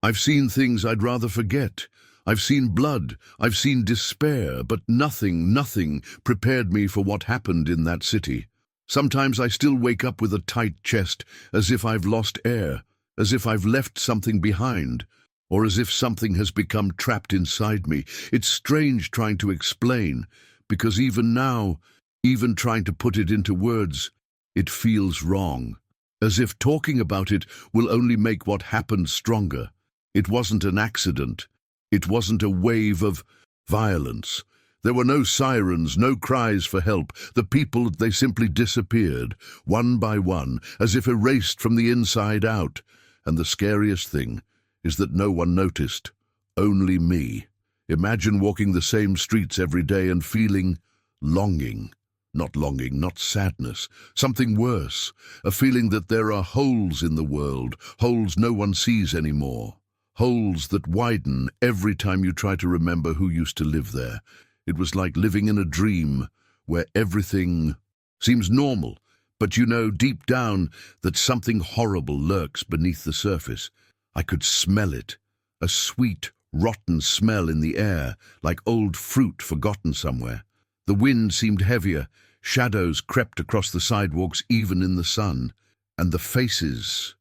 I've seen things I'd rather forget. I've seen blood, I've seen despair, but nothing prepared me for what happened in that city. Sometimes I still wake up with a tight chest, as if I've lost air, as if I've left something behind, or as if something has become trapped inside me. It's strange trying to explain, because even now, even trying to put it into words, it feels wrong. As if talking about it will only make what happened stronger. It wasn't an accident. It wasn't a wave of violence. There were no sirens, no cries for help. The people, they simply disappeared, one by one, as if erased from the inside out. And the scariest thing is that no one noticed. Only me. Imagine walking the same streets every day and feeling longing. Not longing, not sadness. Something worse. A feeling that there are holes in the world, holes no one sees anymore. Holes that widen every time you try to remember who used to live there. It was like living in a dream where everything seems normal, but you know deep down that something horrible lurks beneath the surface. I could smell it, a sweet, rotten smell in the air, like old fruit forgotten somewhere. The wind seemed heavier, shadows crept across the sidewalks even in the sun, and the faces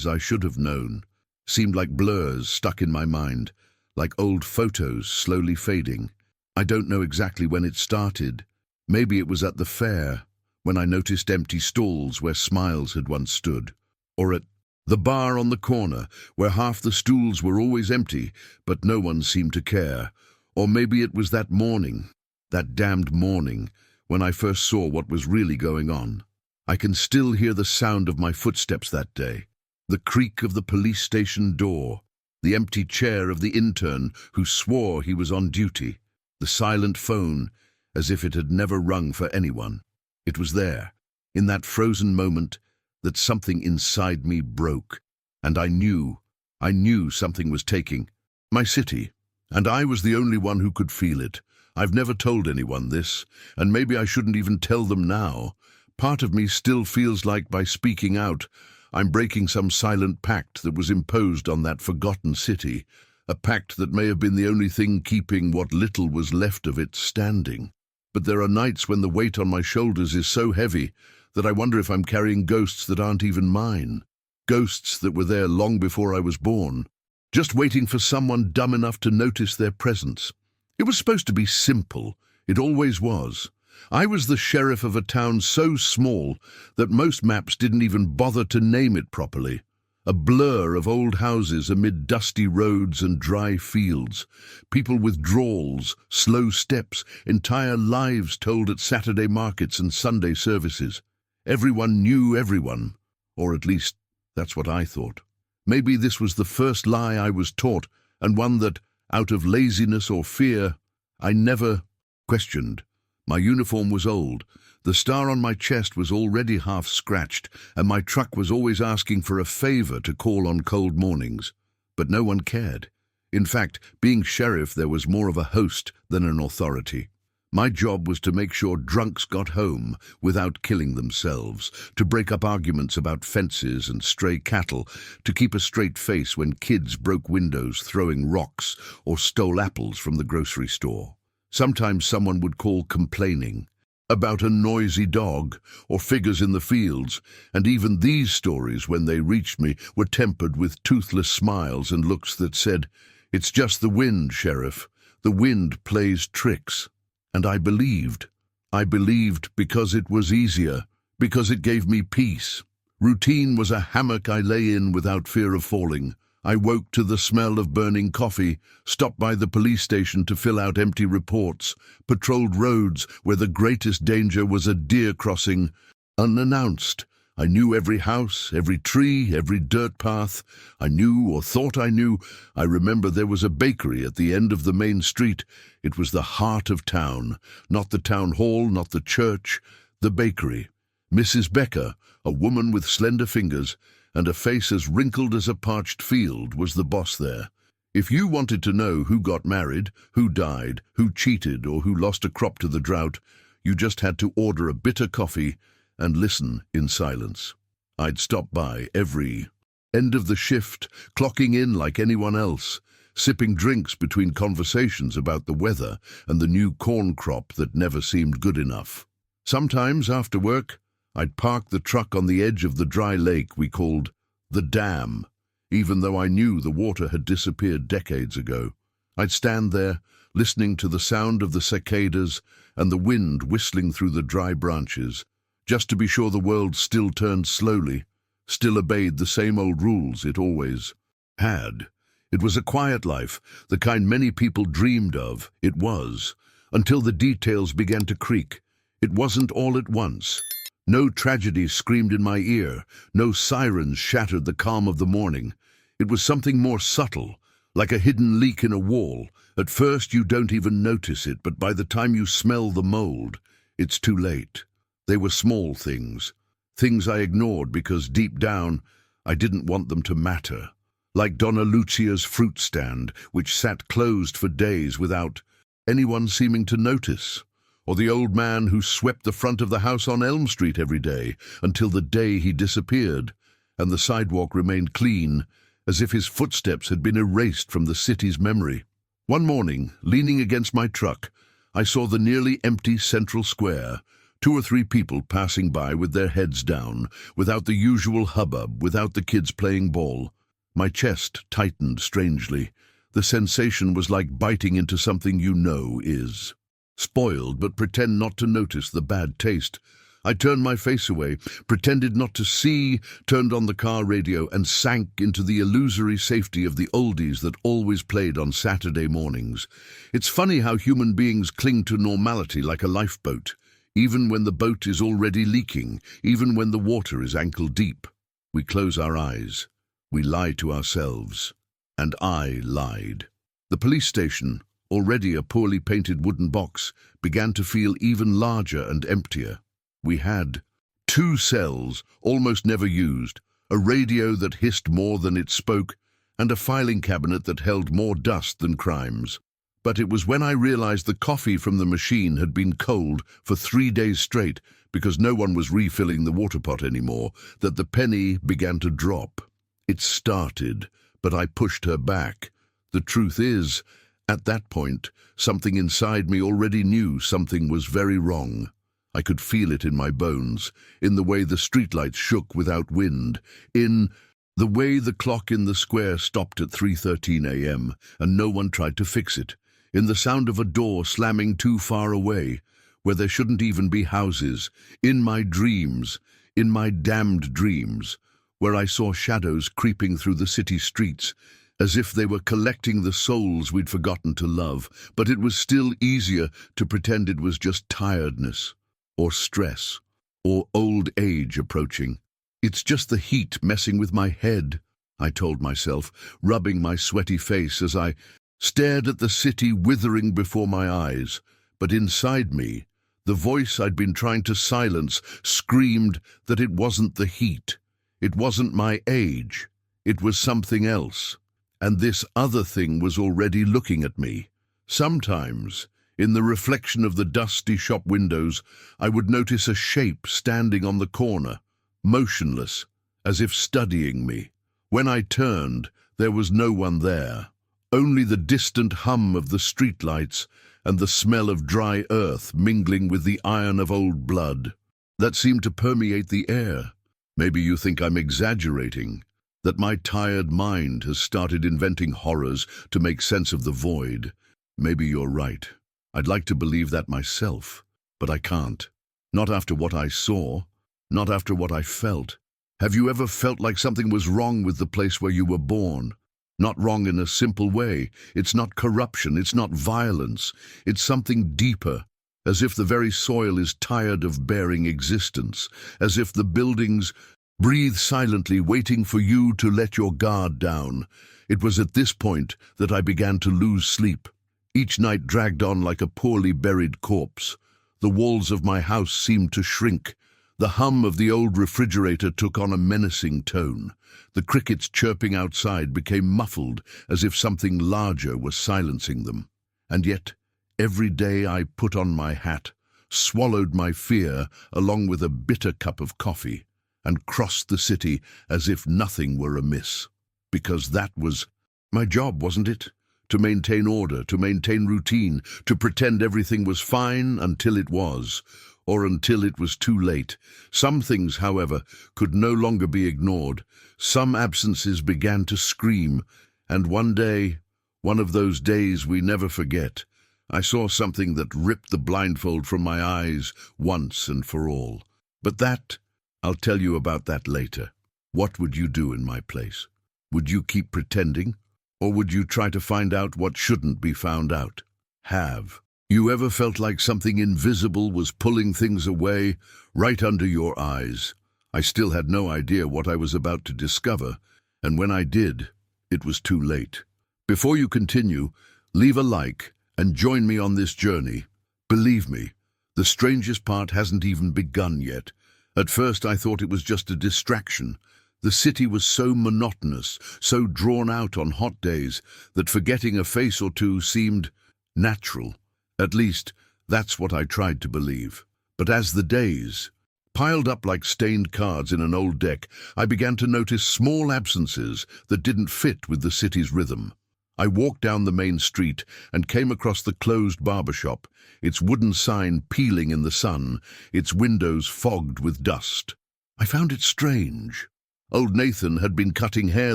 I should have known, seemed like blurs stuck in my mind, like old photos slowly fading. I don't know exactly when it started. Maybe it was at the fair, when I noticed empty stalls where smiles had once stood, or at the bar on the corner, where half the stools were always empty, but no one seemed to care. Or maybe it was that morning, that damned morning, when I first saw what was really going on. I can still hear the sound of my footsteps that day. The creak of the police station door, the empty chair of the intern who swore he was on duty, the silent phone as if it had never rung for anyone. It was there, in that frozen moment, that something inside me broke, and I knew something was taking my city, and I was the only one who could feel it. I've never told anyone this, and maybe I shouldn't even tell them now. Part of me still feels like by speaking out, I'm breaking some silent pact that was imposed on that forgotten city, a pact that may have been the only thing keeping what little was left of it standing. But there are nights when the weight on my shoulders is so heavy that I wonder if I'm carrying ghosts that aren't even mine, ghosts that were there long before I was born, just waiting for someone dumb enough to notice their presence. It was supposed to be simple. It always was. I was the sheriff of a town so small that most maps didn't even bother to name it properly. A blur of old houses amid dusty roads and dry fields. People with drawls, slow steps, entire lives told at Saturday markets and Sunday services. Everyone knew everyone, or at least that's what I thought. Maybe this was the first lie I was taught, and one that, out of laziness or fear, I never questioned. My uniform was old. The star on my chest was already half scratched, and my truck was always asking for a favor to call on cold mornings. But no one cared. In fact, being sheriff, there was more of a host than an authority. My job was to make sure drunks got home without killing themselves, to break up arguments about fences and stray cattle, to keep a straight face when kids broke windows throwing rocks or stole apples from the grocery store. Sometimes someone would call complaining about a noisy dog or figures in the fields, and even these stories, when they reached me, were tempered with toothless smiles and looks that said, "It's just the wind, Sheriff. The wind plays tricks." And I believed. I believed because it was easier, because it gave me peace. Routine was a hammock I lay in without fear of falling. I woke to the smell of burning coffee, stopped by the police station to fill out empty reports, patrolled roads where the greatest danger was a deer crossing, unannounced. I knew every house, every tree, every dirt path. I knew, or thought I knew. I remember there was a bakery at the end of the main street. It was the heart of town, not the town hall, not the church, the bakery. Mrs. Becker, a woman with slender fingers and a face as wrinkled as a parched field, was the boss there. If you wanted to know who got married, who died, who cheated, or who lost a crop to the drought, you just had to order a bitter coffee and listen in silence. I'd stop by every End of the shift, clocking in like anyone else, sipping drinks between conversations about the weather and the new corn crop that never seemed good enough. Sometimes, after work, I'd park the truck on the edge of the dry lake we called the dam, even though I knew the water had disappeared decades ago. I'd stand there, listening to the sound of the cicadas and the wind whistling through the dry branches, just to be sure the world still turned slowly, still obeyed the same old rules it always had. It was a quiet life, the kind many people dreamed of. It was, until the details began to creak. It wasn't all at once. No tragedy screamed in my ear, no sirens shattered the calm of the morning. It was something more subtle, like a hidden leak in a wall. At first you don't even notice it, but by the time you smell the mold, it's too late. They were small things, things I ignored because deep down I didn't want them to matter. Like Donna Lucia's fruit stand, which sat closed for days without anyone seeming to notice. Or the old man who swept the front of the house on Elm Street every day until the day he disappeared, and the sidewalk remained clean, as if his footsteps had been erased from the city's memory. One morning, leaning against my truck, I saw the nearly empty central square, 2 or 3 people passing by with their heads down, without the usual hubbub, without the kids playing ball. My chest tightened strangely. The sensation was like biting into something you know is spoiled, but pretend not to notice the bad taste. I turned my face away, pretended not to see, turned on the car radio, and sank into the illusory safety of the oldies that always played on Saturday mornings. It's funny how human beings cling to normality like a lifeboat, even when the boat is already leaking, even when the water is ankle deep. We close our eyes. We lie to ourselves. And I lied. The police station, already a poorly painted wooden box, began to feel even larger and emptier. We had 2 cells, almost never used, a radio that hissed more than it spoke, and a filing cabinet that held more dust than crimes. But it was when I realized the coffee from the machine had been cold for 3 days straight because no one was refilling the water pot anymore that the penny began to drop. It started, but I pushed her back. The truth is, at that point, something inside me already knew something was very wrong. I could feel it in my bones, in the way the streetlights shook without wind, in the way the clock in the square stopped at 3:13 a.m. and no one tried to fix it, in the sound of a door slamming too far away, where there shouldn't even be houses, in my dreams, in my damned dreams, where I saw shadows creeping through the city streets, as if they were collecting the souls we'd forgotten to love, but it was still easier to pretend it was just tiredness, or stress, or old age approaching. It's just the heat messing with my head, I told myself, rubbing my sweaty face as I stared at the city withering before my eyes. But inside me, the voice I'd been trying to silence screamed that it wasn't the heat. It wasn't my age. It was something else. And this other thing was already looking at me. Sometimes, in the reflection of the dusty shop windows, I would notice a shape standing on the corner, motionless, as if studying me. When I turned, there was no one there. Only the distant hum of the streetlights and the smell of dry earth mingling with the iron of old blood that seemed to permeate the air. Maybe you think I'm exaggerating, that my tired mind has started inventing horrors to make sense of the void. Maybe you're right. I'd like to believe that myself, but I can't. Not after what I saw, not after what I felt. Have you ever felt like something was wrong with the place where you were born? Not wrong in a simple way. It's not corruption, it's not violence. It's something deeper, as if the very soil is tired of bearing existence, as if the buildings breathe silently, waiting for you to let your guard down. It was at this point that I began to lose sleep. Each night dragged on like a poorly buried corpse. The walls of my house seemed to shrink. The hum of the old refrigerator took on a menacing tone. The crickets chirping outside became muffled, as if something larger was silencing them. And yet, every day I put on my hat, swallowed my fear along with a bitter cup of coffee, and crossed the city as if nothing were amiss. Because that was my job, wasn't it? To maintain order, to maintain routine, to pretend everything was fine until it was, or until it was too late. Some things, however, could no longer be ignored. Some absences began to scream, and one day, one of those days we never forget, I saw something that ripped the blindfold from my eyes once and for all. But I'll tell you about that later. What would you do in my place? Would you keep pretending? Or would you try to find out what shouldn't be found out? Have you ever felt like something invisible was pulling things away right under your eyes? I still had no idea what I was about to discover, and when I did, it was too late. Before you continue, leave a like and join me on this journey. Believe me, the strangest part hasn't even begun yet. At first I thought it was just a distraction. The city was so monotonous, so drawn out on hot days, that forgetting a face or two seemed natural. At least, that's what I tried to believe. But as the days piled up like stained cards in an old deck, I began to notice small absences that didn't fit with the city's rhythm. I walked down the main street and came across the closed barber shop, its wooden sign peeling in the sun, its windows fogged with dust. I found it strange. Old Nathan had been cutting hair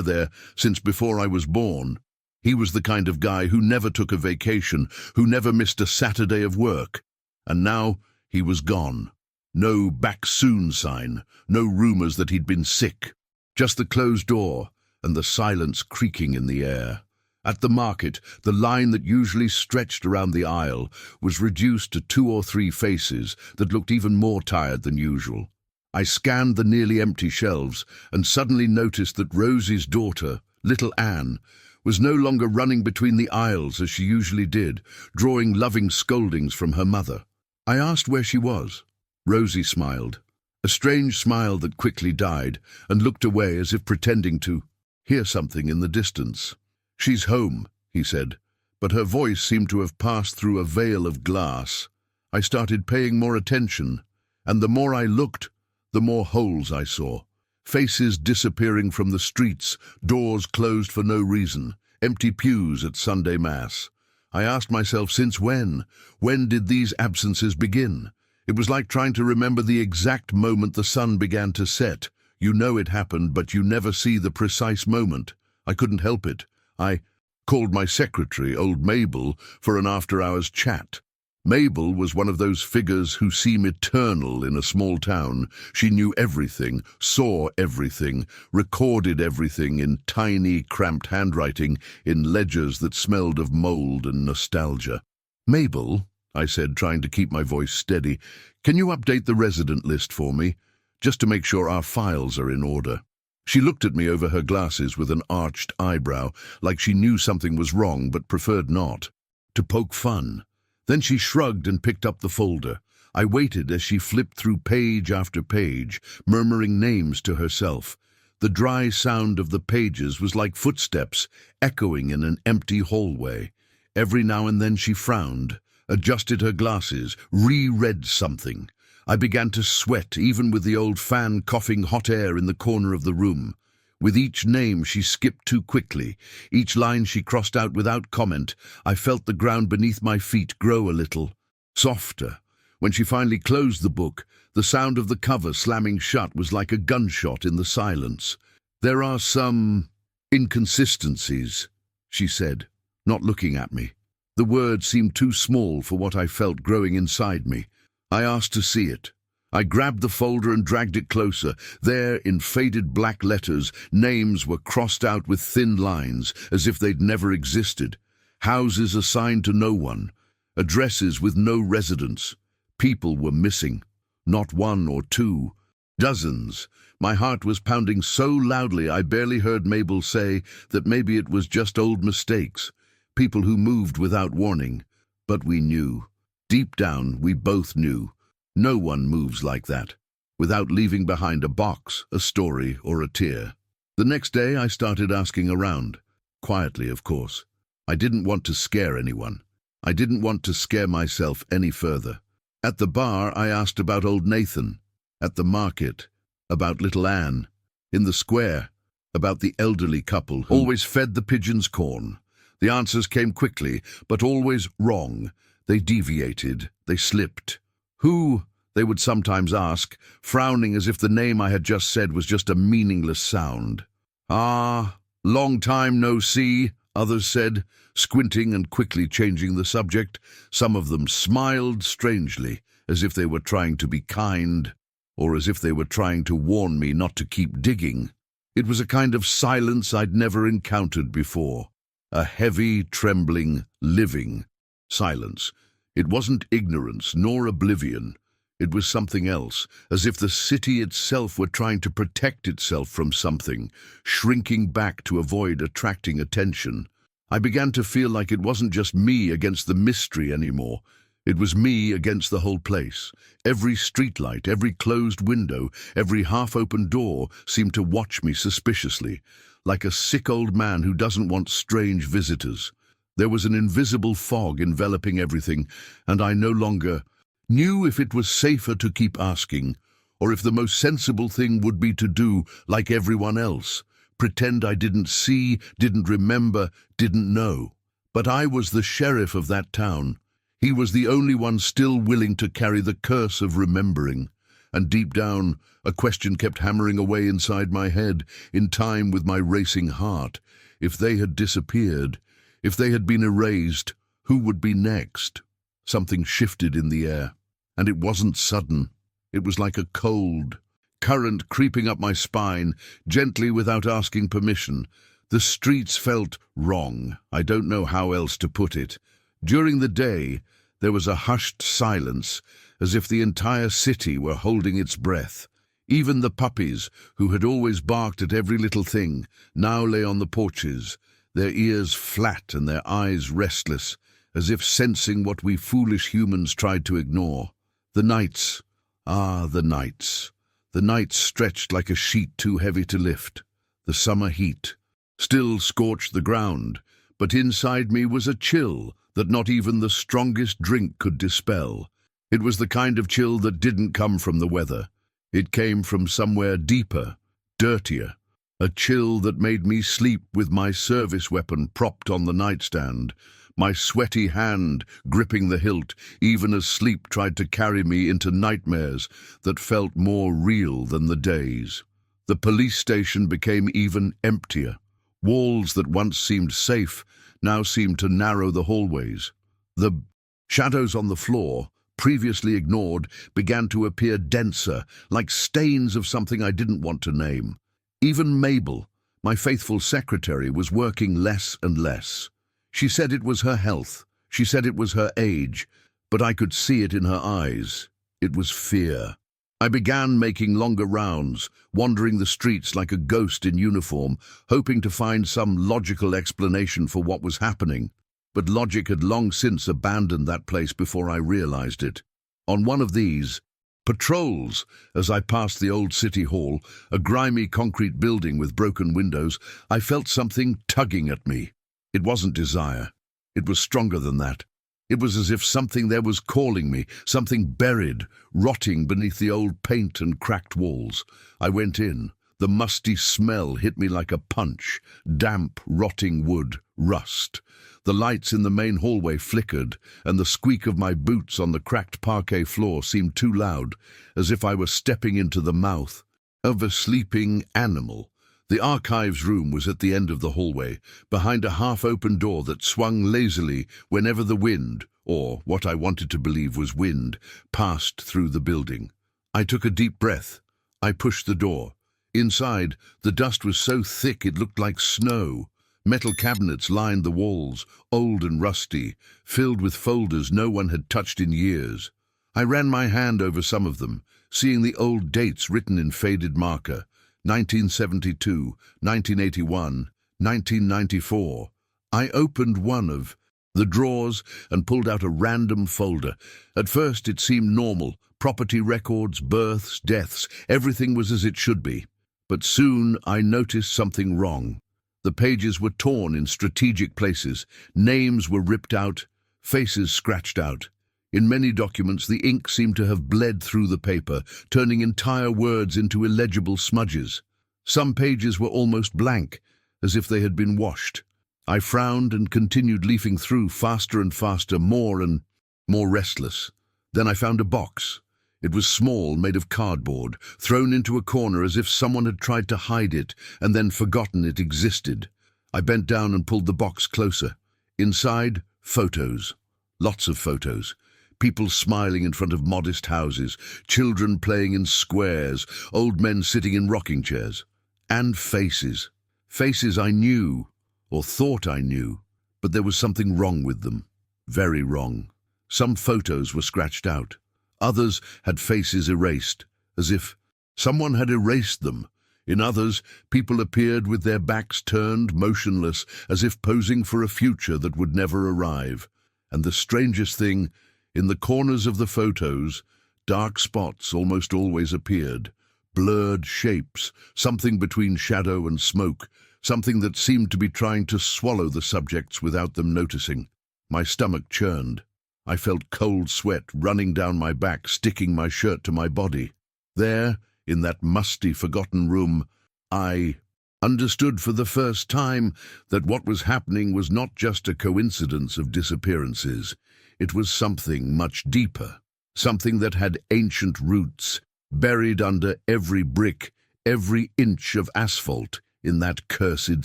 there since before I was born. He was the kind of guy who never took a vacation, who never missed a Saturday of work. And now he was gone. No back soon sign, no rumors that he'd been sick. Just the closed door and the silence creaking in the air. At the market, the line that usually stretched around the aisle was reduced to 2 or 3 faces that looked even more tired than usual. I scanned the nearly empty shelves and suddenly noticed that Rosie's daughter, little Anne, was no longer running between the aisles as she usually did, drawing loving scoldings from her mother. I asked where she was. Rosie smiled, a strange smile that quickly died, and looked away as if pretending to hear something in the distance. "She's home," he said, but her voice seemed to have passed through a veil of glass. I started paying more attention, and the more I looked, the more holes I saw. Faces disappearing from the streets, doors closed for no reason, empty pews at Sunday Mass. I asked myself, since when? When did these absences begin? It was like trying to remember the exact moment the sun began to set. You know it happened, but you never see the precise moment. I couldn't help it. I called my secretary, old Mabel, for an after-hours chat. Mabel was one of those figures who seem eternal in a small town. She knew everything, saw everything, recorded everything in tiny, cramped handwriting in ledgers that smelled of mold and nostalgia. "Mabel," I said, trying to keep my voice steady, "can you update the resident list for me, just to make sure our files are in order?" She looked at me over her glasses with an arched eyebrow, like she knew something was wrong but preferred not to poke fun. Then she shrugged and picked up the folder. I waited as she flipped through page after page, murmuring names to herself. The dry sound of the pages was like footsteps echoing in an empty hallway. Every now and then she frowned, adjusted her glasses, reread something. I began to sweat, even with the old fan coughing hot air in the corner of the room. With each name she skipped too quickly, each line she crossed out without comment, I felt the ground beneath my feet grow a little softer. When she finally closed the book, the sound of the cover slamming shut was like a gunshot in the silence. "There are some inconsistencies," she said, not looking at me. The word seemed too small for what I felt growing inside me. I asked to see it. I grabbed the folder and dragged it closer. There, in faded black letters, names were crossed out with thin lines, as if they'd never existed. Houses assigned to no one. Addresses with no residents. People were missing. Not 1 or 2. Dozens. My heart was pounding so loudly I barely heard Mabel say that maybe it was just old mistakes. People who moved without warning. But we knew. Deep down, we both knew. No one moves like that, without leaving behind a box, a story, or a tear. The next day I started asking around. Quietly, of course. I didn't want to scare anyone. I didn't want to scare myself any further. At the bar, I asked about old Nathan. At the market, about little Anne. In the square, about the elderly couple who always fed the pigeons corn. The answers came quickly, but always wrong. They deviated, they slipped. Who? They would sometimes ask, frowning as if the name I had just said was just a meaningless sound. Ah, long time no see, others said, squinting and quickly changing the subject. Some of them smiled strangely, as if they were trying to be kind, or as if they were trying to warn me not to keep digging. It was a kind of silence I'd never encountered before. A heavy, trembling, living silence. It wasn't ignorance nor oblivion. It was something else, as if the city itself were trying to protect itself from something, shrinking back to avoid attracting attention. I began to feel like it wasn't just me against the mystery anymore. It was me against the whole place. Every streetlight, every closed window, every half-open door seemed to watch me suspiciously, like a sick old man who doesn't want strange visitors. There was an invisible fog enveloping everything, and I no longer knew if it was safer to keep asking, or if the most sensible thing would be to do like everyone else, pretend I didn't see, didn't remember, didn't know. But I was the sheriff of that town. He was the only one still willing to carry the curse of remembering. And deep down, a question kept hammering away inside my head, in time with my racing heart. If they had disappeared, if they had been erased, who would be next? Something shifted in the air. And it wasn't sudden. It was like a cold current creeping up my spine, gently without asking permission. The streets felt wrong. I don't know how else to put it. During the day, there was a hushed silence, as if the entire city were holding its breath. Even the puppies, who had always barked at every little thing, now lay on the porches, their ears flat and their eyes restless, as if sensing what we foolish humans tried to ignore. The nights, the nights. The nights stretched like a sheet too heavy to lift. The summer heat still scorched the ground, but inside me was a chill that not even the strongest drink could dispel. It was the kind of chill that didn't come from the weather. It came from somewhere deeper, dirtier. A chill that made me sleep with my service weapon propped on the nightstand, my sweaty hand gripping the hilt, even as sleep tried to carry me into nightmares that felt more real than the days. The police station became even emptier. Walls that once seemed safe now seemed to narrow the hallways. The shadows on the floor, previously ignored, began to appear denser, like stains of something I didn't want to name. Even Mabel, my faithful secretary, was working less and less. She said it was her health. She said it was her age. But I could see it in her eyes. It was fear. I began making longer rounds, wandering the streets like a ghost in uniform, hoping to find some logical explanation for what was happening. But logic had long since abandoned that place before I realized it. On one of these patrols, as I passed the old city hall, a grimy concrete building with broken windows, I felt something tugging at me. It wasn't desire. It was stronger than that. It was as if something there was calling me, something buried, rotting beneath the old paint and cracked walls. I went in. The musty smell hit me like a punch. Damp, rotting wood, rust. The lights in the main hallway flickered, and the squeak of my boots on the cracked parquet floor seemed too loud, as if I were stepping into the mouth of a sleeping animal. The archives room was at the end of the hallway, behind a half-open door that swung lazily whenever the wind, or what I wanted to believe was wind, passed through the building. I took a deep breath. I pushed the door. Inside, the dust was so thick it looked like snow. Metal cabinets lined the walls, old and rusty, filled with folders no one had touched in years. I ran my hand over some of them, seeing the old dates written in faded marker. 1972, 1981, 1994. I opened one of the drawers and pulled out a random folder. At first it seemed normal. Property records, births, deaths, everything was as it should be. But soon I noticed something wrong. The pages were torn in strategic places. Names were ripped out, faces scratched out. In many documents, the ink seemed to have bled through the paper, turning entire words into illegible smudges. Some pages were almost blank, as if they had been washed. I frowned and continued leafing through, faster and faster, more and more restless. Then I found a box. It was small, made of cardboard, thrown into a corner as if someone had tried to hide it and then forgotten it existed. I bent down and pulled the box closer. Inside, photos. Lots of photos. People smiling in front of modest houses, children playing in squares, old men sitting in rocking chairs. And faces. Faces I knew, or thought I knew, but there was something wrong with them. Very wrong. Some photos were scratched out. Others had faces erased, as if someone had erased them. In others, people appeared with their backs turned, motionless, as if posing for a future that would never arrive. And the strangest thing, in the corners of the photos, dark spots almost always appeared. Blurred shapes, something between shadow and smoke, something that seemed to be trying to swallow the subjects without them noticing. My stomach churned. I felt cold sweat running down my back, sticking my shirt to my body. There, in that musty, forgotten room, I understood for the first time that what was happening was not just a coincidence of disappearances. It was something much deeper, something that had ancient roots, buried under every brick, every inch of asphalt in that cursed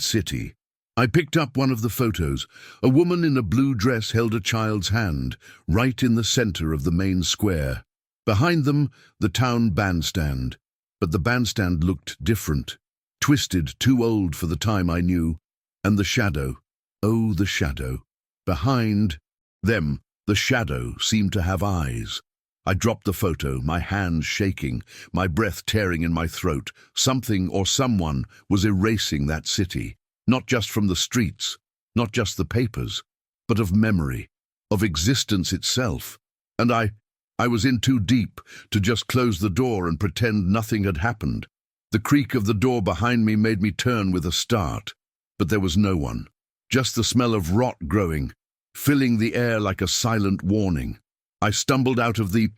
city. I picked up one of the photos. A woman in a blue dress held a child's hand, right in the center of the main square. Behind them, the town bandstand. But the bandstand looked different, twisted, too old for the time I knew. And the shadow, oh, the shadow. Behind them, the shadow seemed to have eyes. I dropped the photo, my hands shaking, my breath tearing in my throat. Something or someone was erasing that city. Not just from the streets, not just the papers, but of memory, of existence itself. And I was in too deep to just close the door and pretend nothing had happened. The creak of the door behind me made me turn with a start. But there was no one, just the smell of rot growing, filling the air like a silent warning. I stumbled out of the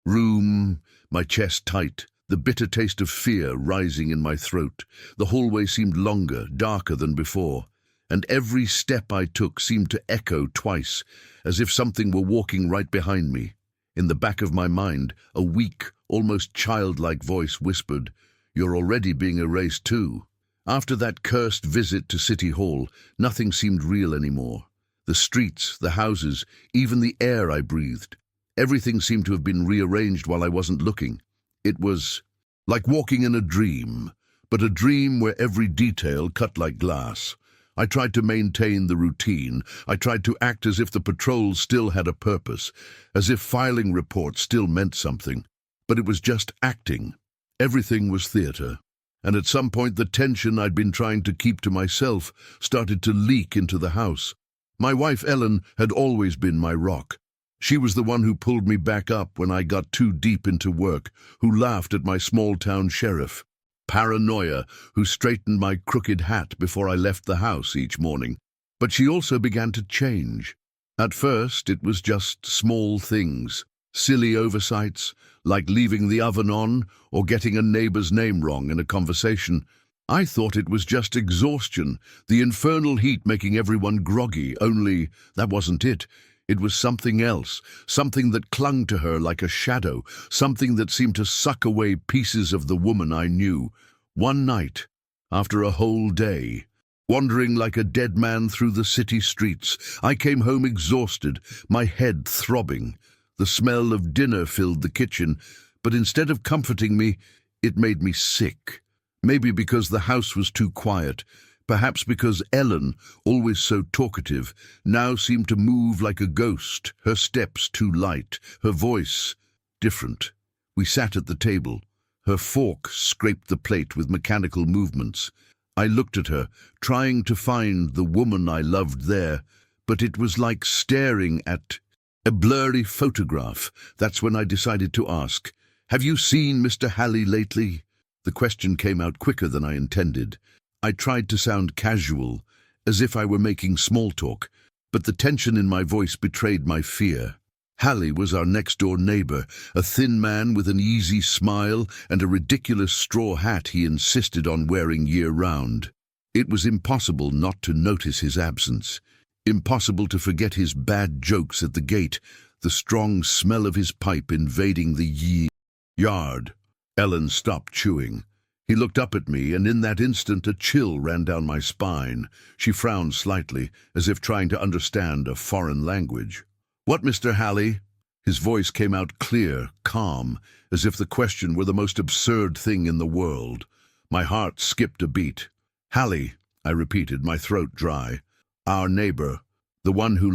room, my chest tight, the bitter taste of fear rising in my throat. The hallway seemed longer, darker than before, and every step I took seemed to echo twice, as if something were walking right behind me. In the back of my mind, a weak, almost childlike voice whispered, "You're already being erased too." After that cursed visit to City Hall, nothing seemed real anymore. The streets, the houses, even the air I breathed. Everything seemed to have been rearranged while I wasn't looking. It was like walking in a dream, but a dream where every detail cut like glass. I tried to maintain the routine. I tried to act as if the patrol still had a purpose, as if filing reports still meant something. But it was just acting. Everything was theater. And at some point the tension I'd been trying to keep to myself started to leak into the house. My wife Ellen had always been my rock. She was the one who pulled me back up when I got too deep into work, who laughed at my small-town sheriff. Paranoia, who straightened my crooked hat before I left the house each morning. But she also began to change. At first, it was just small things, silly oversights, like leaving the oven on or getting a neighbor's name wrong in a conversation. I thought it was just exhaustion, the infernal heat making everyone groggy, only that wasn't it. It was something else, something that clung to her like a shadow, something that seemed to suck away pieces of the woman I knew. One night, after a whole day, wandering like a dead man through the city streets, I came home exhausted, my head throbbing. The smell of dinner filled the kitchen, but instead of comforting me, it made me sick. Maybe because the house was too quiet. Perhaps because Ellen, always so talkative, now seemed to move like a ghost, her steps too light, her voice different. We sat at the table. Her fork scraped the plate with mechanical movements. I looked at her, trying to find the woman I loved there, but it was like staring at a blurry photograph. That's when I decided to ask, "Have you seen Mr. Halley lately?" The question came out quicker than I intended. I tried to sound casual, as if I were making small talk, but the tension in my voice betrayed my fear. Hallie was our next-door neighbor, a thin man with an easy smile and a ridiculous straw hat he insisted on wearing year-round. It was impossible not to notice his absence. Impossible to forget his bad jokes at the gate, the strong smell of his pipe invading the yard. Ellen stopped chewing. He looked up at me, and in that instant a chill ran down my spine. She frowned slightly, as if trying to understand a foreign language. "What, Mr. Hallie?" His voice came out clear, calm, as if the question were the most absurd thing in the world. My heart skipped a beat. "Hallie," I repeated, my throat dry. "Our neighbor, the one who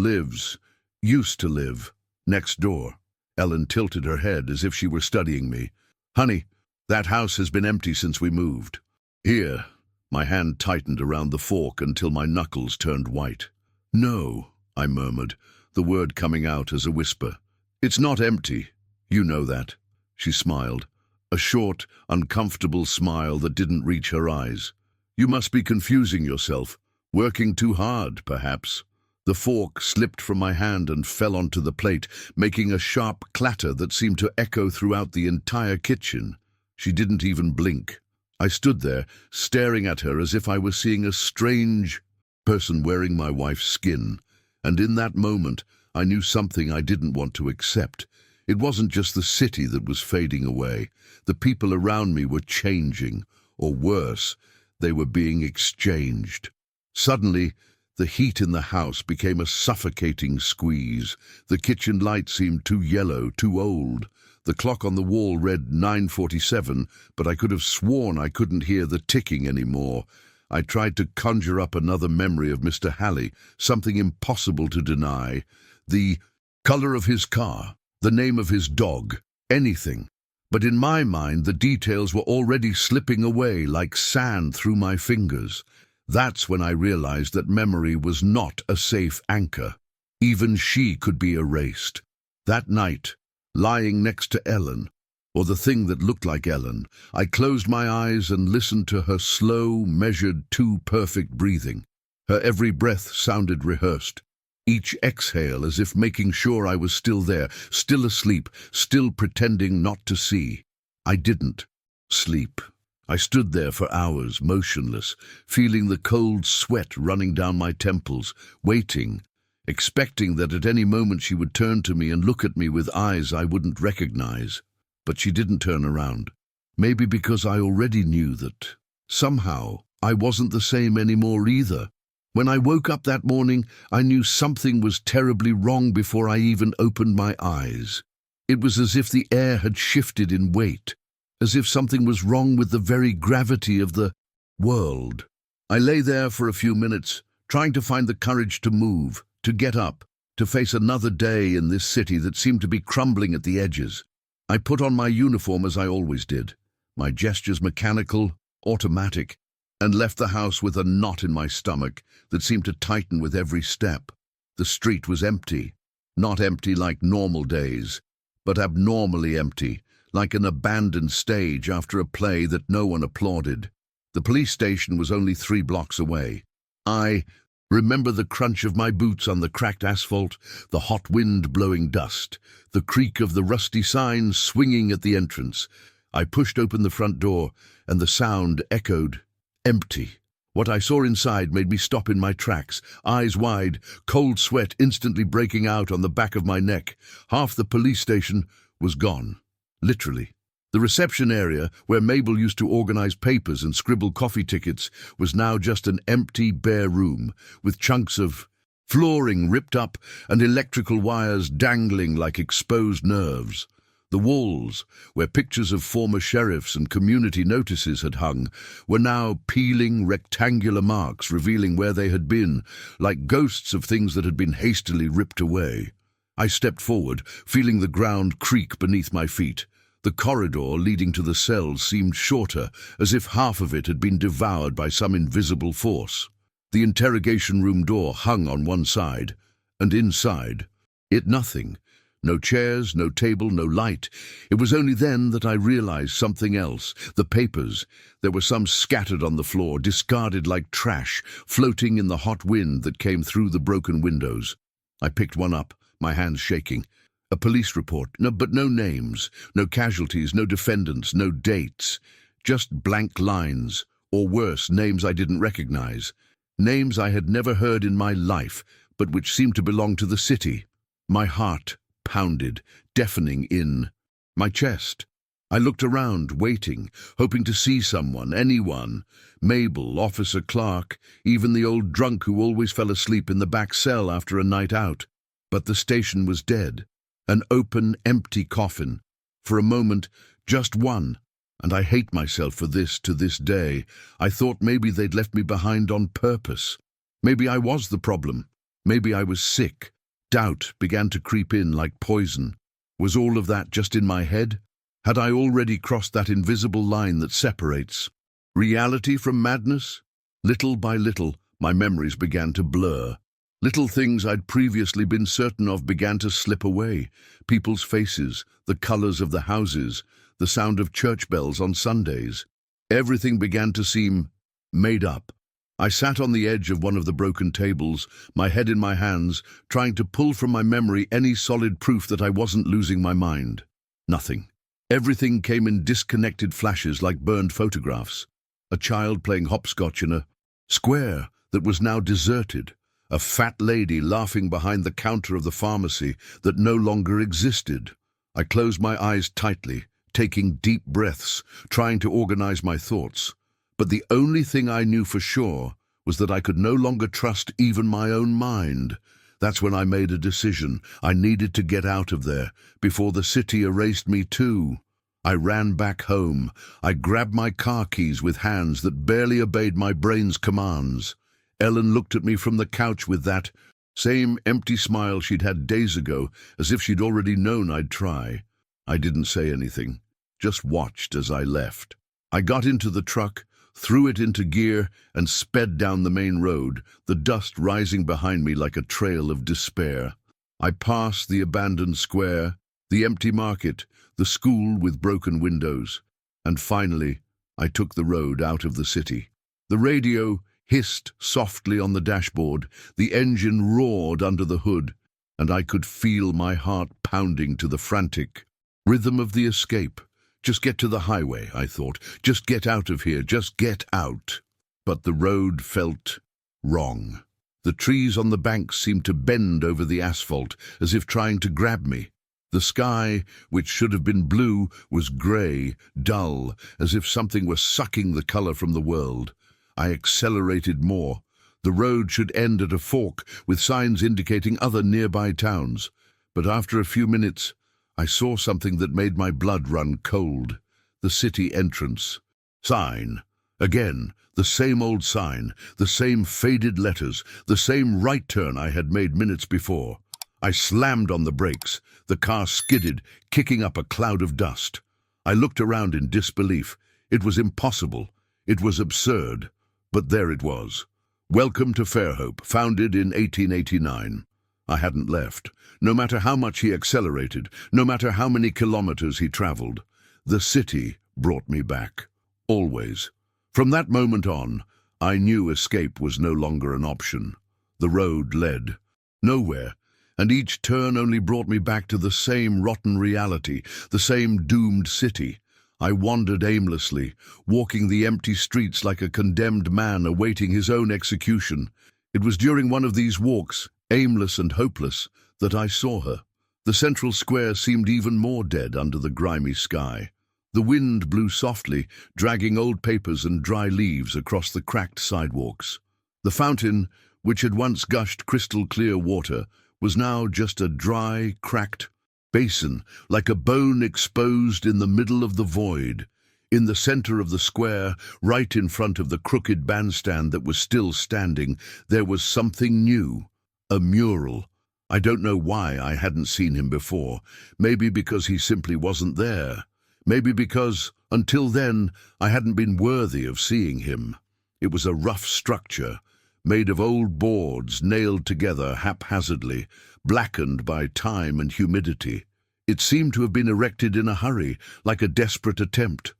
used to live, next door." Ellen tilted her head as if she were studying me. "Honey, that house has been empty since we moved." "Here." My hand tightened around the fork until my knuckles turned white. "No," I murmured, the word coming out as a whisper. "It's not empty. You know that." She smiled, a short, uncomfortable smile that didn't reach her eyes. "You must be confusing yourself. Working too hard, perhaps." The fork slipped from my hand and fell onto the plate, making a sharp clatter that seemed to echo throughout the entire kitchen. She didn't even blink. I stood there, staring at her as if I were seeing a strange person wearing my wife's skin. And in that moment, I knew something I didn't want to accept. It wasn't just the city that was fading away. The people around me were changing, or worse, they were being exchanged. Suddenly, the heat in the house became a suffocating squeeze. The kitchen light seemed too yellow, too old. The clock on the wall read 9:47, but I could have sworn I couldn't hear the ticking anymore. I tried to conjure up another memory of Mr. Hallie, something impossible to deny. The color of his car, the name of his dog, anything. But in my mind, the details were already slipping away like sand through my fingers. That's when I realized that memory was not a safe anchor. Even she could be erased. That night, lying next to Ellen, or the thing that looked like Ellen, I closed my eyes and listened to her slow, measured, too-perfect breathing. Her every breath sounded rehearsed. Each exhale as if making sure I was still there, still asleep, still pretending not to see. I didn't sleep. I stood there for hours, motionless, feeling the cold sweat running down my temples, waiting, expecting that at any moment she would turn to me and look at me with eyes I wouldn't recognize. But she didn't turn around. Maybe because I already knew that, somehow, I wasn't the same anymore either. When I woke up that morning, I knew something was terribly wrong before I even opened my eyes. It was as if the air had shifted in weight, as if something was wrong with the very gravity of the world. I lay there for a few minutes, trying to find the courage to move, to get up, to face another day in this city that seemed to be crumbling at the edges. I put on my uniform as I always did, my gestures mechanical, automatic, and left the house with a knot in my stomach that seemed to tighten with every step. The street was empty, not empty like normal days, but abnormally empty, like an abandoned stage after a play that no one applauded. The police station was only 3 blocks away. I remember the crunch of my boots on the cracked asphalt, the hot wind blowing dust, the creak of the rusty signs swinging at the entrance. I pushed open the front door, and the sound echoed, empty. What I saw inside made me stop in my tracks, eyes wide, cold sweat instantly breaking out on the back of my neck. Half the police station was gone. Literally. The reception area, where Mabel used to organize papers and scribble coffee tickets, was now just an empty, bare room, with chunks of flooring ripped up and electrical wires dangling like exposed nerves. The walls, where pictures of former sheriffs and community notices had hung, were now peeling rectangular marks revealing where they had been, like ghosts of things that had been hastily ripped away. I stepped forward, feeling the ground creak beneath my feet. The corridor leading to the cells seemed shorter, as if half of it had been devoured by some invisible force. The interrogation room door hung on one side, and inside, nothing. No chairs, no table, no light. It was only then that I realized something else. The papers. There were some scattered on the floor, discarded like trash, floating in the hot wind that came through the broken windows. I picked one up, my hands shaking. A police report, but no names, no casualties, no defendants, no dates. Just blank lines, or worse, names I didn't recognize. Names I had never heard in my life, but which seemed to belong to the city. My heart pounded, deafening in my chest. I looked around, waiting, hoping to see someone, anyone. Mabel, Officer Clark, even the old drunk who always fell asleep in the back cell after a night out. But the station was dead. An open, empty coffin. For a moment, just one. And I hate myself for this to this day. I thought maybe they'd left me behind on purpose. Maybe I was the problem. Maybe I was sick. Doubt began to creep in like poison. Was all of that just in my head? Had I already crossed that invisible line that separates reality from madness? Little by little, my memories began to blur. Little things I'd previously been certain of began to slip away. People's faces, the colors of the houses, the sound of church bells on Sundays. Everything began to seem made up. I sat on the edge of one of the broken tables, my head in my hands, trying to pull from my memory any solid proof that I wasn't losing my mind. Nothing. Everything came in disconnected flashes like burned photographs. A child playing hopscotch in a square that was now deserted. A fat lady laughing behind the counter of the pharmacy that no longer existed. I closed my eyes tightly, taking deep breaths, trying to organize my thoughts. But the only thing I knew for sure was that I could no longer trust even my own mind. That's when I made a decision. I needed to get out of there, before the city erased me too. I ran back home. I grabbed my car keys with hands that barely obeyed my brain's commands. Ellen looked at me from the couch with that same empty smile she'd had days ago, as if she'd already known I'd try. I didn't say anything, just watched as I left. I got into the truck, threw it into gear, and sped down the main road, the dust rising behind me like a trail of despair. I passed the abandoned square, the empty market, the school with broken windows, and finally I took the road out of the city. The radio hissed softly on the dashboard, the engine roared under the hood, and I could feel my heart pounding to the frantic rhythm of the escape. Just get to the highway, I thought. Just get out of here, just get out. But the road felt wrong. The trees on the banks seemed to bend over the asphalt, as if trying to grab me. The sky, which should have been blue, was grey, dull, as if something were sucking the colour from the world. I accelerated more. The road should end at a fork, with signs indicating other nearby towns. But after a few minutes, I saw something that made my blood run cold. The city entrance. Sign. Again, the same old sign, the same faded letters, the same right turn I had made minutes before. I slammed on the brakes. The car skidded, kicking up a cloud of dust. I looked around in disbelief. It was impossible. It was absurd. But there it was. Welcome to Fairhope, founded in 1889. I hadn't left. No matter how much he accelerated, no matter how many kilometers he traveled, the city brought me back. Always. From that moment on, I knew escape was no longer an option. The road led nowhere, and each turn only brought me back to the same rotten reality, the same doomed city. I wandered aimlessly, walking the empty streets like a condemned man awaiting his own execution. It was during one of these walks, aimless and hopeless, that I saw her. The central square seemed even more dead under the grimy sky. The wind blew softly, dragging old papers and dry leaves across the cracked sidewalks. The fountain, which had once gushed crystal-clear water, was now just a dry, cracked basin, like a bone exposed in the middle of the void. In the center of the square, right in front of the crooked bandstand that was still standing, there was something new. A mural. I don't know why I hadn't seen him before. Maybe because he simply wasn't there. Maybe because, until then, I hadn't been worthy of seeing him. It was a rough structure, made of old boards nailed together haphazardly, blackened by time and humidity. It seemed to have been erected in a hurry, like a desperate attempt.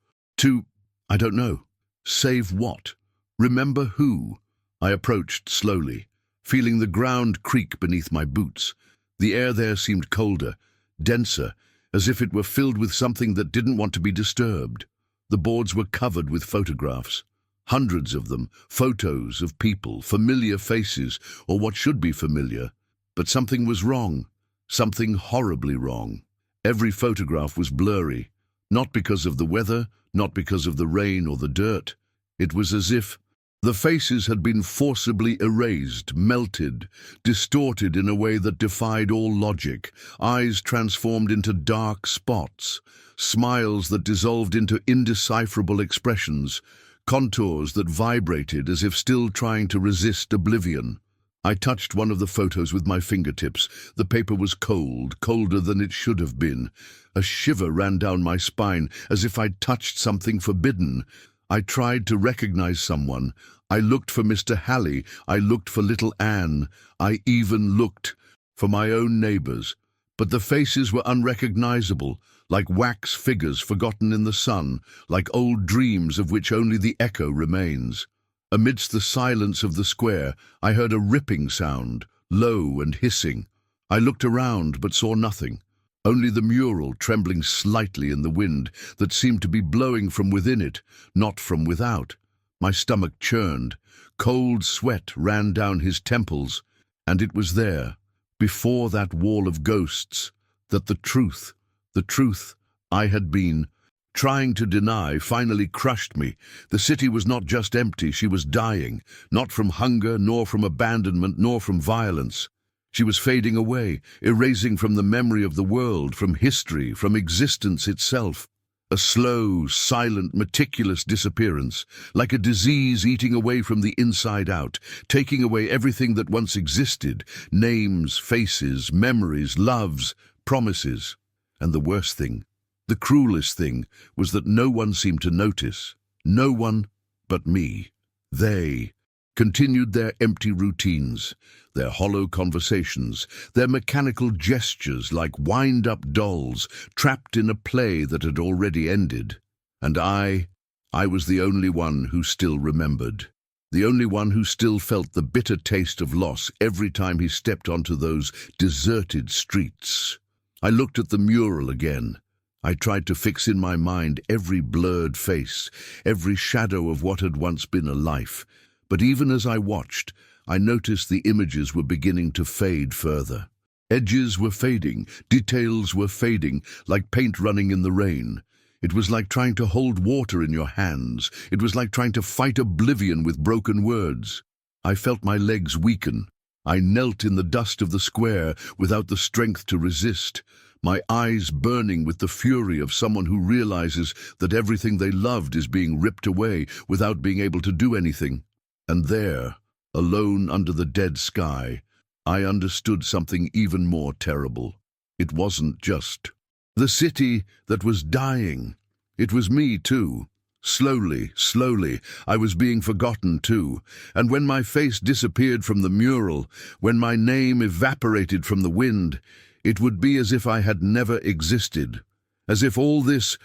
I don't know. Save what? Remember who? I approached slowly, feeling the ground creak beneath my boots. The air there seemed colder, denser, as if it were filled with something that didn't want to be disturbed. The boards were covered with photographs. Hundreds of them, photos of people, familiar faces, or what should be familiar. But something was wrong, something horribly wrong. Every photograph was blurry, not because of the weather, not because of the rain or the dirt. It was as if the faces had been forcibly erased, melted, distorted in a way that defied all logic, eyes transformed into dark spots, smiles that dissolved into indecipherable expressions, contours that vibrated as if still trying to resist oblivion. I touched one of the photos with my fingertips. The paper was cold, colder than it should have been. A shiver ran down my spine, as if I'd touched something forbidden. I tried to recognize someone. I looked for Mr. Halley. I looked for little Anne. I even looked for my own neighbors. But the faces were unrecognizable, like wax figures forgotten in the sun, like old dreams of which only the echo remains. Amidst the silence of the square, I heard a ripping sound, low and hissing. I looked around but saw nothing, only the mural trembling slightly in the wind that seemed to be blowing from within it, not from without. My stomach churned, cold sweat ran down his temples, and it was there, before that wall of ghosts, that the truth I had been trying to deny, finally crushed me. The city was not just empty, she was dying, not from hunger, nor from abandonment, nor from violence. She was fading away, erasing from the memory of the world, from history, from existence itself. A slow, silent, meticulous disappearance, like a disease eating away from the inside out, taking away everything that once existed, names, faces, memories, loves, promises. And the worst thing, the cruelest thing, was that no one seemed to notice. No one but me. They continued their empty routines, their hollow conversations, their mechanical gestures like wind-up dolls trapped in a play that had already ended. And I was the only one who still remembered. The only one who still felt the bitter taste of loss every time he stepped onto those deserted streets. I looked at the mural again. I tried to fix in my mind every blurred face, every shadow of what had once been a life. But even as I watched, I noticed the images were beginning to fade further. Edges were fading, details were fading, like paint running in the rain. It was like trying to hold water in your hands. It was like trying to fight oblivion with broken words. I felt my legs weaken. I knelt in the dust of the square without the strength to resist, my eyes burning with the fury of someone who realizes that everything they loved is being ripped away without being able to do anything. And there, alone under the dead sky, I understood something even more terrible. It wasn't just the city that was dying. It was me too. Slowly, I was being forgotten too. And when my face disappeared from the mural, when my name evaporated from the wind, it would be as if I had never existed. As if all this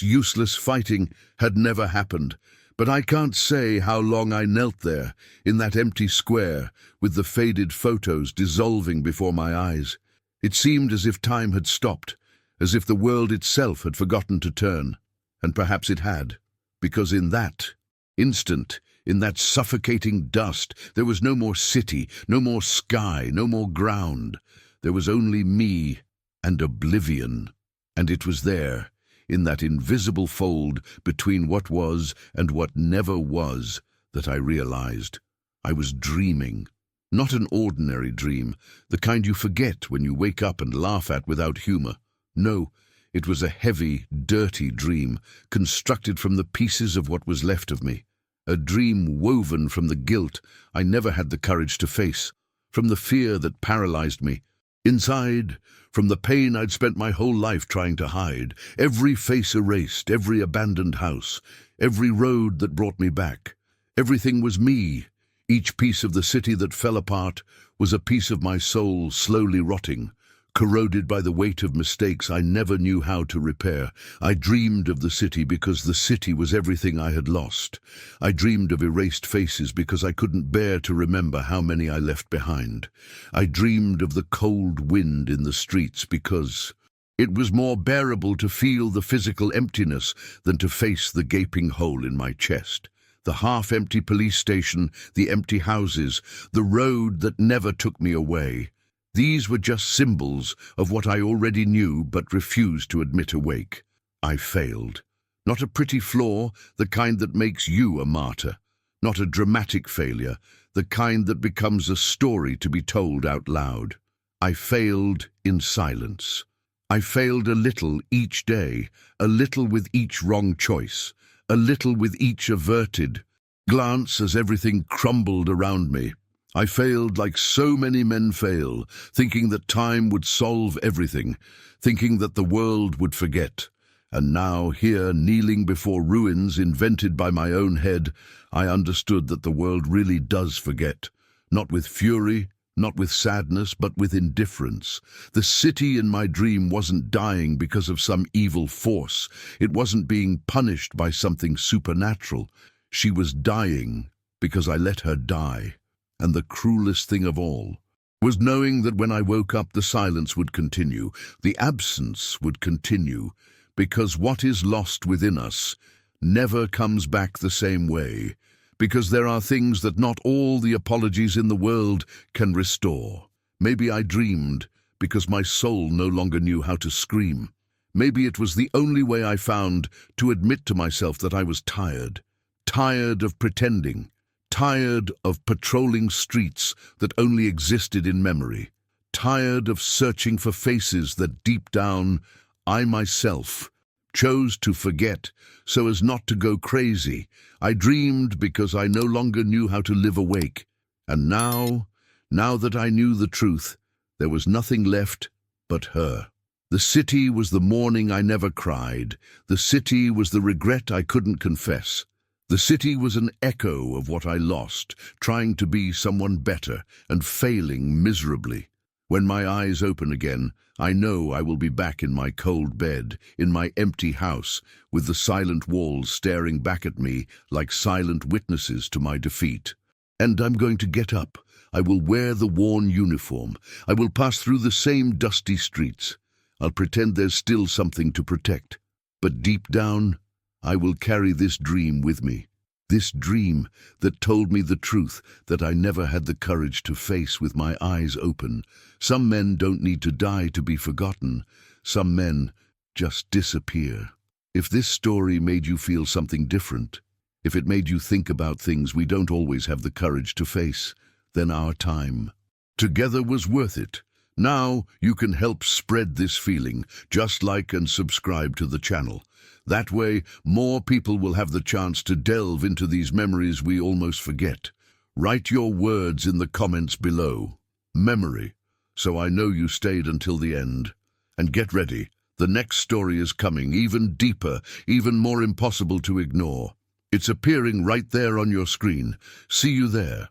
useless fighting had never happened. But I can't say how long I knelt there, in that empty square, with the faded photos dissolving before my eyes. It seemed as if time had stopped, as if the world itself had forgotten to turn. And perhaps it had, because in that instant, in that suffocating dust, there was no more city, no more sky, no more ground. There was only me and oblivion. And it was there, in that invisible fold between what was and what never was, that I realized I was dreaming. Not an ordinary dream, the kind you forget when you wake up and laugh at without humor. No, it was a heavy, dirty dream, constructed from the pieces of what was left of me. A dream woven from the guilt I never had the courage to face, from the fear that paralyzed me. Inside, from the pain I'd spent my whole life trying to hide, every face erased, every abandoned house, every road that brought me back. Everything was me. Each piece of the city that fell apart was a piece of my soul slowly rotting, corroded by the weight of mistakes I never knew how to repair. I dreamed of the city because the city was everything I had lost. I dreamed of erased faces because I couldn't bear to remember how many I left behind. I dreamed of the cold wind in the streets because it was more bearable to feel the physical emptiness than to face the gaping hole in my chest. The half-empty police station, the empty houses, the road that never took me away. These were just symbols of what I already knew but refused to admit awake. I failed. Not a pretty flaw, the kind that makes you a martyr. Not a dramatic failure, the kind that becomes a story to be told out loud. I failed in silence. I failed a little each day, a little with each wrong choice, a little with each averted glance as everything crumbled around me. I failed like so many men fail, thinking that time would solve everything, thinking that the world would forget. And now, here, kneeling before ruins invented by my own head, I understood that the world really does forget. Not with fury, not with sadness, but with indifference. The city in my dream wasn't dying because of some evil force. It wasn't being punished by something supernatural. She was dying because I let her die. And the cruelest thing of all was knowing that when I woke up, the silence would continue, the absence would continue, because what is lost within us never comes back the same way, because there are things that not all the apologies in the world can restore. Maybe I dreamed because my soul no longer knew how to scream. Maybe it was the only way I found to admit to myself that I was tired, tired of pretending, tired of patrolling streets that only existed in memory, tired of searching for faces that deep down I myself chose to forget so as not to go crazy. I dreamed because I no longer knew how to live awake. And now that I knew the truth, there was nothing left but her. The city was the mourning I never cried. The city was the regret I couldn't confess. The city was an echo of what I lost, trying to be someone better and failing miserably. When my eyes open again, I know I will be back in my cold bed, in my empty house, with the silent walls staring back at me like silent witnesses to my defeat. And I'm going to get up. I will wear the worn uniform. I will pass through the same dusty streets. I'll pretend there's still something to protect. But deep down, I will carry this dream with me. This dream that told me the truth that I never had the courage to face with my eyes open. Some men don't need to die to be forgotten. Some men just disappear. If this story made you feel something different, if it made you think about things we don't always have the courage to face, then our time together was worth it. Now you can help spread this feeling. Just like and subscribe to the channel. That way, more people will have the chance to delve into these memories we almost forget. Write your words in the comments below. Memory, so I know you stayed until the end. And get ready, the next story is coming, even deeper, even more impossible to ignore. It's appearing right there on your screen. See you there.